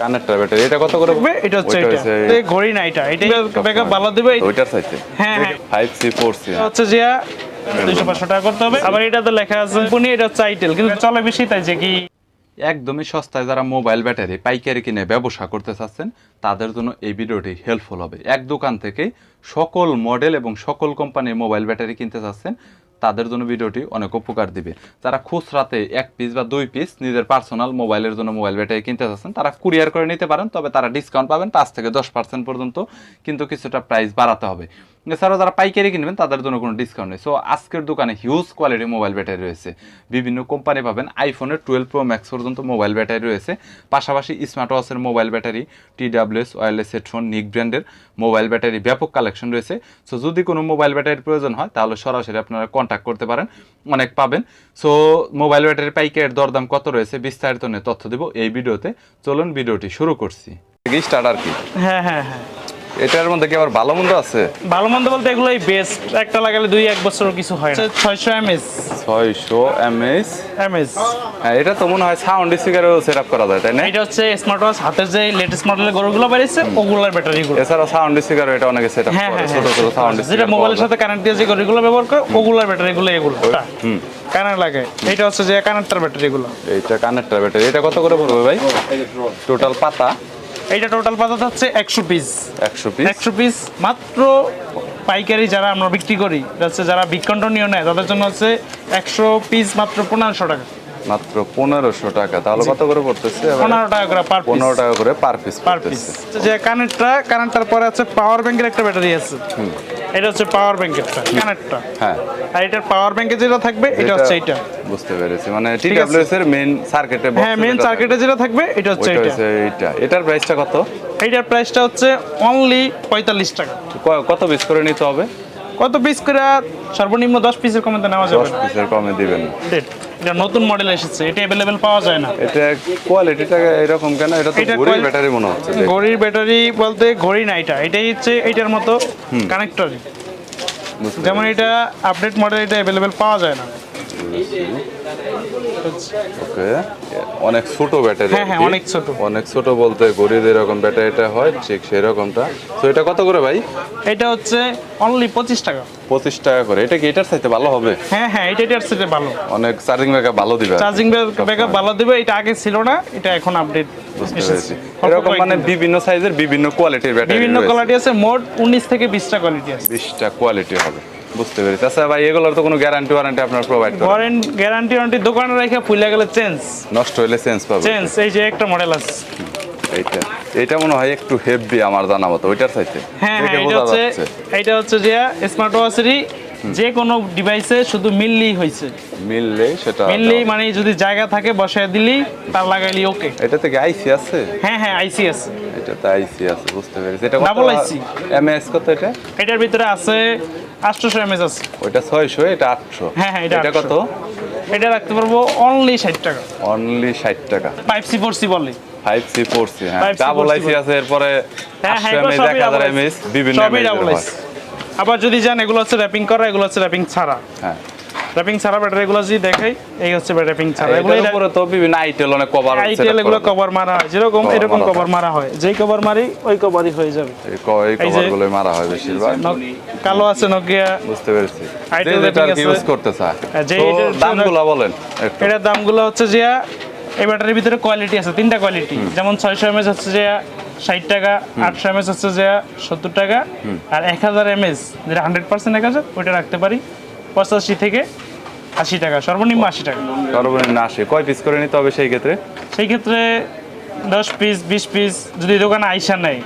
Connector battery এটা কত করে? এটা হচ্ছে এটা ঘড়ি না, এটা ব্যাকআপ ভালো দিবে ওইটার চাইতে। হ্যাঁ হ্যাঁ 5C 4C হচ্ছে যে 200-500 টাকা করতে হবে। আবার এটাতে লেখা আছে কোম্পানি, এটা হচ্ছে আইটেল, কিন্তু চলে বেশি তাই যে কি একদমই সস্তায় যারা মোবাইল ব্যাটারি পাইকারি কিনে ব্যবসা করতে চাচ্ছেন তাদের জন্য এই ভিডিওটি হেল্পফুল হবে। এক দোকান থেকে সকল মডেল এবং সকল কোম্পানির মোবাইল ব্যাটারি কিনতে চাচ্ছেন তাদের জন্য ভিডিওটি অনেক উপকার দিবে। যারা খুচরাতে 1 পিস বা 2 পিস নিজের পার্সোনাল মোবাইলের জন্য মোবাইল ব্যাটারি কিনতে চাচ্ছেন তারা কুরিয়ার করে নিতে পারেন, তবে তারা ডিসকাউন্ট পাবেন 5 থেকে 10% পর্যন্ত, কিন্তু কিছুটা প্রাইস বাড়াতে হবে। এছাড়াও যারা পাইকারি কিনবেন তাদের জন্য কোনো ডিসকাউন্ট নেই। সো আজকের দোকানে হিউজ কোয়ালিটি মোবাইল ব্যাটারি রয়েছে, বিভিন্ন কোম্পানি পাবেন, আইফোনের 12 প্রো ম্যাক্স পর্যন্ত মোবাইল ব্যাটারি রয়েছে, পাশাপাশি স্মার্ট ওয়াচের mobile battery, TWS wireless headphone, নিক ব্র্যান্ডের মোবাইল ব্যাটারি ব্যাপক কালেকশন রয়েছে। সো যদি কোনো মোবাইল ব্যাটারির প্রয়োজন হয় তাহলে সরাসরি আপনারা কন্ট্যাক্ট করতে পারেন, অনেক পাবেন। সো মোবাইল ব্যাটারির পাইকারের দরদাম কত রয়েছে বিস্তারিত নিয়ে তথ্য দেবো এই ভিডিওতে। চলুন ভিডিওটি শুরু করছি। স্টার্ট আর কি? হ্যাঁ হ্যাঁ হ্যাঁ এটার মধ্যে কি আবার ভালো মন্দ আছে? ভালো মন্দ বলতে এগুলোই বেস্ট, একটা লাগালে 2-1 বছর কিছু হয় না। 600 mAh 600 mAh। হ্যাঁ, এটা তো মনে হয় সাউন্ড স্পিকারও সেটআপ করা যায়, তাই না? এটা হচ্ছে স্মার্ট ওয়াচ, হাতের যে লেটেস্ট মডেলের গরুগুলো বেরিয়েছে ওগুলোর ব্যাটারিগুলো। এছাড়া সাউন্ড স্পিকারও এটা অনেকে সেটআপ করে, ছোট ছোট সাউন্ড স্পিকার যেটা মোবাইলের সাথে কানেক্ট দিয়ে যে গরুগুলো ব্যবহার করে ওগুলোর ব্যাটারিগুলো এগুলো কানেক্ট লাগে। এটা হচ্ছে যে কানেক্টর ব্যাটারিগুলো। এইটা কানেক্টর ব্যাটারি, এটা কত করে পড়বে ভাই? টোটাল পাতা এইটা টোটাল পাতা হচ্ছে 100 পিস। 100 পিস মাত্র পাইকারি যারা আমরা বিক্রি করি, হচ্ছে যারা বিকন্টনীয় নেয় তাদের জন্য হচ্ছে 100 পিস মাত্র 1500 টাকা। মাত্র 1500 টাকা। তাহলে কত করে পড়তেছে? 15 টাকা করে পার পিস। 15 টাকা করে পার পিস যে কানেক্টর পরে আছে পাওয়ার ব্যাংকের একটা ব্যাটারি আছে, এটা হচ্ছে পাওয়ার ব্যাংকেরটা কানেক্টর। হ্যাঁ, আর এটার পাওয়ার ব্যাংকে যেটা থাকবে এটা হচ্ছে এটা। বুঝতে পেরেছি, মানে TWS এর মেইন সার্কিটে হ্যাঁ, মেইন সার্কিটে যেটা থাকবে এটা হচ্ছে এটা। এটার প্রাইসটা কত? এটার প্রাইসটা হচ্ছে অনলি 45 টাকা। কত পিস করে নিতে হবে? কত পিস করে? সর্বনিম্ন 10 পিসের কমে নেওয়া যাবে। 10 পিসের কমে দিবেন। এটা নতুন মডেল এসেছে, এটা अवेलेबल পাওয়া যায় না। এটা কোয়ালিটিটা এরকম কেন? এটা তো ঘড়ির ব্যাটারি মনে হচ্ছে। ঘড়ির ব্যাটারি বলতে ঘড়ি না, এটাই হচ্ছে এটার মতো কানেক্টর। যেমন এটা আপডেট মডেল, এটা अवेलेबल পাওয়া যায় না। ওকে, অনেক ছোট ব্যাটারি। হ্যাঁ হ্যাঁ, অনেক ছোট বলতে ঘড়ির এরকম ব্যাটারিটা হয় ঠিক সেরকমটা। তো এটা কত করে ভাই? এটা হচ্ছে অনলি 25 টাকা। 25 টাকা করে। এটা কি এটার চাইতে ভালো হবে? হ্যাঁ হ্যাঁ, এটার চাইতে ভালো। অনেক চার্জিং ব্যাকআপ ভালো দিবে। চার্জিং ব্যাকআপ ভালো দিবে, এটা আগে ছিল না, এটা এখন আপডেট এসেছে। এরকম মানে বিভিন্ন সাইজের বিভিন্ন কোয়ালিটির ব্যাটারি, বিভিন্ন কোয়ালিটি আছে, মোট 19 থেকে 20টা কোয়ালিটি আছে। 20টা কোয়ালিটি হবে, বুঝতে পেরেছি। আচ্ছা ভাই, এগুলোর তো কোনো গ্যারান্টি ওয়ারেন্টি আপনারা প্রোভাইড করেন? গ্যারান্টি দোকানে রেখে ফুলে গেলে চেঞ্জ, নষ্ট হলে চেঞ্জ পাবে। এই যে একটা মডেল আছে এটা মনে হয় একটু হেভি আমার জানা মতো, ওইটার চাইতে। হ্যাঁ হ্যাঁ, এটা হচ্ছে যে স্মার্ট ওয়াচেরই যে কোনো ডিভাইসে শুধু মিললেই হয়েছে। মিললেই মানে যদি জায়গা থাকে বসায় দিলি তার লাগাইলি ওকে। এটা থেকে আইসি আছে? হ্যাঁ হ্যাঁ, আইসি আছে। এটাতে আইসি আছে, বুঝতে পেরেছি। এটা ডাবল আইসি। এমএস কত এটা? এটার ভিতরে আছে 800 mAh আছে। ওইটা 600, এটা 800। হ্যাঁ হ্যাঁ, এটা কত? এটা রাখতে পারবো অনলি 60 টাকা। অনলি 60 টাকা। 5C 4C বলে। 5C 4C, হ্যাঁ, ডাবল আইসি আছে। এরপরে 800 mAh, 1000 mAh বিভিন্ন mAh। আবার যদি জান এগুলো হচ্ছে র্যাপিং করা, এগুলো হচ্ছে র্যাপিং ছাড়া। হ্যাঁ, র্যাপিং ছাড়া ব্যাটারি এগুলো যদি দেখাই, এই হচ্ছে র্যাপিং ছাড়া। এগুলোর উপরে তো বিভিন্ন আইটেল অনেক কভার আছে। আইটেল এগুলো কভার মারা হয়, যেরকম এরকম কভার মারা হয়, যেই কভার মারি ওই কভারই হয়ে যাবে। এই কভারগুলো মারা হয় বেশিরভাগ। কালো আছে নোকিয়া, বুঝতে পেরেছি। আইটেল যেটা ইউজ করতে চায়। তো দামগুলো বলেন একটু। এটার দামগুলো হচ্ছে যে এই ব্যাটারির ভিতরে কোয়ালিটি আছে, 3টা কোয়ালিটি। যেমন 600 mAh হচ্ছে যে 60 টাকা, 800 mAh হচ্ছে যে 70 টাকা, আর 1000 mAh যেটা 100% 1000 ওইটা রাখতে পারি 85 থেকে 80 টাকা, সর্বনিম্ন 80 টাকা। সর্বনিম্ন 80। কয় পিস করে নিতে হবে সেই ক্ষেত্রে? 10 পিস 20 পিস যদি দোকানে আইসা নেয়,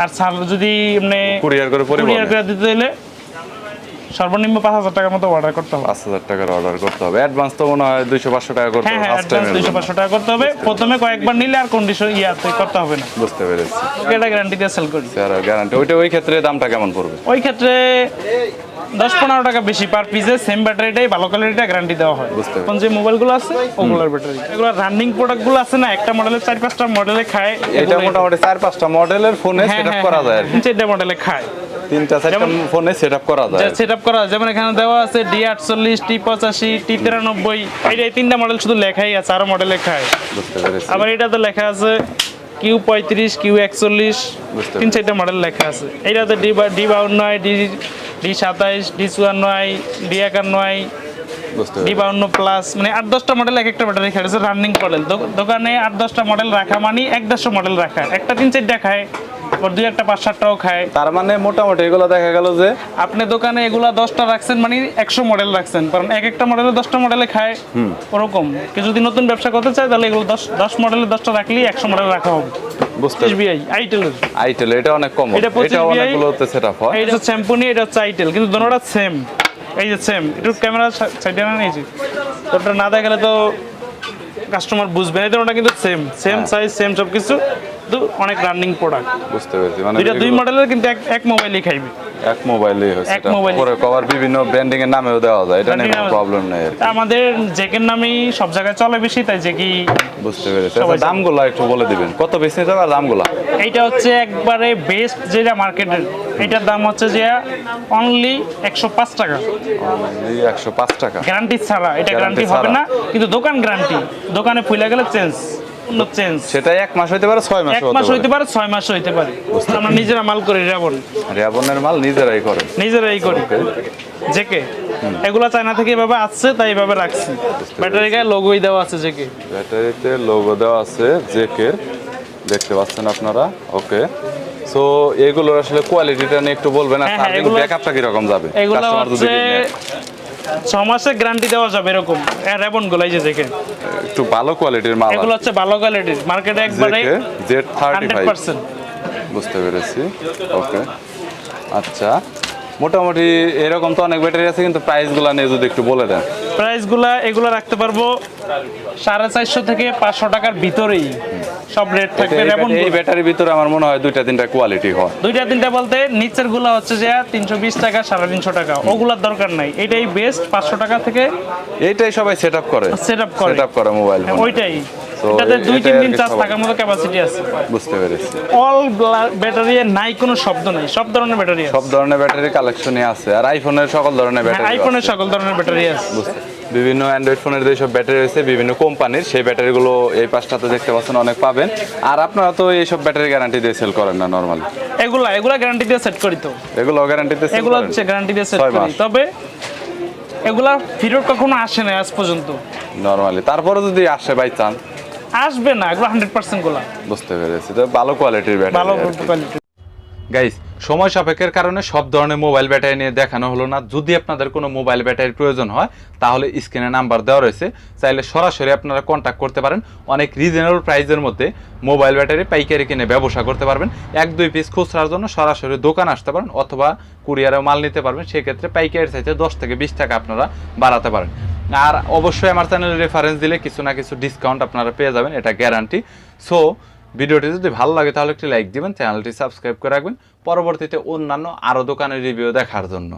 আর যদি এমনি কুরিয়ার করে দিতে হলে সর্বনিম্ন 5000 টাকার মতো অর্ডার করতে হবে। 5000 টাকার অর্ডার করতে হবে। অ্যাডভান্স তো মনে হয় 200-500 টাকা করতে হবে। হ্যাঁ, অ্যাডভান্স 200-500 টাকা করতে হবে প্রথমে, কয়েকবার নিলে আর কন্ডিশন করতে হবে না। বুঝতে পেরেছি। এটা গ্যারান্টি দিয়ে সেল করি। Sir guarantee. ওই ক্ষেত্রে দামটা কেমন পড়বে? ওই ক্ষেত্রে 10-15 টাকা বেশি পার পিসে। সেম ব্যাটারিটাই, ভালো কোয়ালিটিটা গ্যারান্টি দেওয়া হয়। এখন যে মোবাইলগুলো আছে ওগুলোর ব্যাটারি, এগুলো রানিং প্রোডাক্টগুলো আছে না, একটা মডেলের 4-5টা মডেলে খায়। এটা মোটামুটি 4-5টা মডেলের ফোনে সেটআপ করা যায়। 3-4টা মডেলে খায়, 3-4টা ফোনে সেটআপ করা যায়। যেমন এখানে দেওয়া আছে D48, T85, T93। এই 3টা মডেল শুধু লেখাই আছে, আরো মডেলে খায়। বুঝতে পেরেছি। আবার এটাতে লেখা আছে Q35 Q41 বুঝতে 3-4টা মডেল লেখা আছে। এইটাতে D52 D27 D54 D51 বুঝতে পেরেছি। D52 প্লাস, মানে 8-10টা মডেল এক একটা ব্যাটারি খায়, রানিং মডেল। দোকানে 8-10টা মডেল রাখা মানে 1-150 মডেল রাখা, একটা 3-4টা খায়, আবার 2-একটা 5-7টাও খায়। তার মানে মোটামুটি এগুলো দেখা গেল যে আপনি দোকানে এগুলা 10টা রাখছেন মানে 100 মডেল রাখছেন, কারণ এক একটা মডেলে 10টা মডেলে খায়। ওরকম কেউ যদি নতুন ব্যবসা করতে চায় তাহলে এগুলো 10 মডেলে 10টা রাখলেই 100 মডেল রাখা হবে। বুঝতে 25 আইটেলের, আইটেল এটা অনেক কম, এটা 25 এটা অনেকগুলোতে সেটআপ হয়। এটা হচ্ছে শ্যাম্পুনি, এটা হচ্ছে আইটেল, কিন্তু দুটোটা সেম। এই যে সেম, একটু ক্যামেরা সাইডে না নিয়েছি, ওটা না দেখালে তো কাস্টমার বুঝবে না। ওটা কিন্তু সেম সাইজ, সেম সব কিছু, কিন্তু অনেক রানিং প্রোডাক্ট। বুঝতে পেরেছি, মানে দুইটা দুই মডেলের, কিন্তু এক মোবাইলই খাইবে। এক মোবাইলেই হয় এক সেটা। মোবাইলে। পরে কভার বিভিন্ন ব্র্যান্ডিং এর নামেও দেওয়া যায়, এটা নিয়ে Branding কোনো নামে- প্রবলেম নেই আর কি। আমাদের জেকের নামেই সব জায়গায় চলে বেশি, তাই জেকি। বুঝতে পেরেছি। সবাই আচ্ছা, দামগুলো একটু বলে দিবেন, কত বেশি নিতে হবে দামগুলো? এইটা হচ্ছে একবারে বেস্ট যেটা মার্কেটের, এইটার দাম হচ্ছে যে অনলি 105 টাকা, এই 105 টাকা। গ্যারান্টি ছাড়া। এটা গ্যারান্টি Guarantee হবে ছাড়া। না, কিন্তু দোকান গ্যারান্টি। দোকানে ফুলে গেলে চেঞ্জ, অন্য চেঞ্জ। সেটা 1 মাস হইতে পারে, 6 মাস 1 মাস হইতে পারে, 6 মাস হইতে পারে। আমরা নিজেরা মাল করি, রেবন রেবনের মাল নিজেরাই করে। নিজেরাই করি। জেকে এগুলা চায়না থেকে এভাবে আসছে, তাই এভাবে রাখছি। ব্যাটারি গায়ে লোগোই দেওয়া আছে জেকে। ব্যাটারিতে লোগো দেওয়া আছে জেকের, দেখতে পাচ্ছেন আপনারা। ওকে, সো এগুলোর আসলে কোয়ালিটিটা নিয়ে একটু বলবেন, আর হ্যাঁ, চার্জিং এগুলো- ব্যাকআপটা কি রকম যাবে? এগুলো কাস্টমার যদি হচ্ছে নেয় 6 মাসের গ্যারান্টি দেওয়া যাবে এরকম। রেবন গুলাই যে জেকে, একটু ভালো কোয়ালিটির মাল এগুলো হচ্ছে ভালো কোয়ালিটির, মার্কেটে একবারে জেকে Z35। 100%। বুঝতে পেরেছি। ওকে, আচ্ছা, মোটামুটি এরকম তো অনেক ব্যাটারি আছে, কিন্তু প্রাইসগুলো নিয়ে যদি একটু বলে দেন। প্রাইসগুলা এগুলো রাখতে পারবো 450 থেকে 500 টাকার ভিতরেই সব রেট থাকবে। রেবন এই ব্যাটারির ভিতরে আমার মনে হয় 2-3টা কোয়ালিটি হয়। 2-3টা বলতে নিচের গুলা হচ্ছে যে 320 টাকা 350 টাকা, ওগুলার দরকার নাই। এটাই বেস্ট, 500 টাকা থেকে এইটাই সবাই সেটআপ করে, সেটআপ করে। সেটআপ করে মোবাইল ফোন। ওইটাই, So, এটাতে এটাই 2-3 দিন আর কি চার্জ সবাই- থাকার মতো ক্যাপাসিটি আছে। বুঝতে পেরেছি। অল ব্যাটারি নাই কোনো শব্দ নাই, সব ধরনের ব্যাটারি আছে। সব ধরনের ব্যাটারি কালেকশনই আছে, আর আইফোনের সকল ধরনের ব্যাটারি আইফোনের সকল ধরনের ব্যাটারি আছে। বুঝতে, বিভিন্ন অ্যান্ড্রয়েড ফোনের যেসব ব্যাটারি রয়েছে বিভিন্ন কোম্পানির, সেই ব্যাটারিগুলো এই পাশটাতে দেখতে পাচ্ছেন অনেক পাবেন। আর আপনারা তো এইসব ব্যাটারি গ্যারান্টি দিয়ে সেল করেন না নরমালি? এগুলা গ্যারান্টি দিয়ে সেট করি তো। এগুলো গ্যারান্টিতে সেল এগুলো করেন? হচ্ছে গ্যারান্টি দিয়ে সেট 6 করি, মাস তবে এগুলা ফেরত কখনো আসে না আজ পর্যন্ত। নরমালি, তারপরে যদি আসে বাই চান্স? আসবে না, এগুলো 100% গুলা বুঝতে পেরেছি, তো ভালো কোয়ালিটির ভালো ব্যাটারি। কোয়ালিটি। গাইস, সময় সাপেক্ষের কারণে সব ধরনের মোবাইল ব্যাটারি নিয়ে দেখানো হলো না। যদি আপনাদের কোনো মোবাইল ব্যাটারির প্রয়োজন হয় তাহলে স্ক্রিনে নাম্বার দেওয়া রয়েছে, চাইলে সরাসরি আপনারা কন্ট্যাক্ট করতে পারেন। অনেক রিজনেবল প্রাইসের মধ্যে মোবাইল ব্যাটারি পাইকারি কিনে ব্যবসা করতে পারবেন। 1-2 পিস খুচরার জন্য সরাসরি দোকান আসতে পারেন, অথবা কুরিয়ারে মাল নিতে পারবেন। সেক্ষেত্রে পাইকারির চাইতে 10 থেকে 20 টাকা আপনারা বাড়াতে পারেন। আর অবশ্যই আমার চ্যানেলের রেফারেন্স দিলে কিছু না কিছু ডিসকাউন্ট আপনারা পেয়ে যাবেন, এটা গ্যারান্টি। সো ভিডিওটি যদি ভালো লাগে তাহলে একটি লাইক দিবেন, চ্যানেলটি সাবস্ক্রাইব করে রাখবেন পরবর্তীতে অন্যান্য আরও দোকানের রিভিউ দেখার জন্য।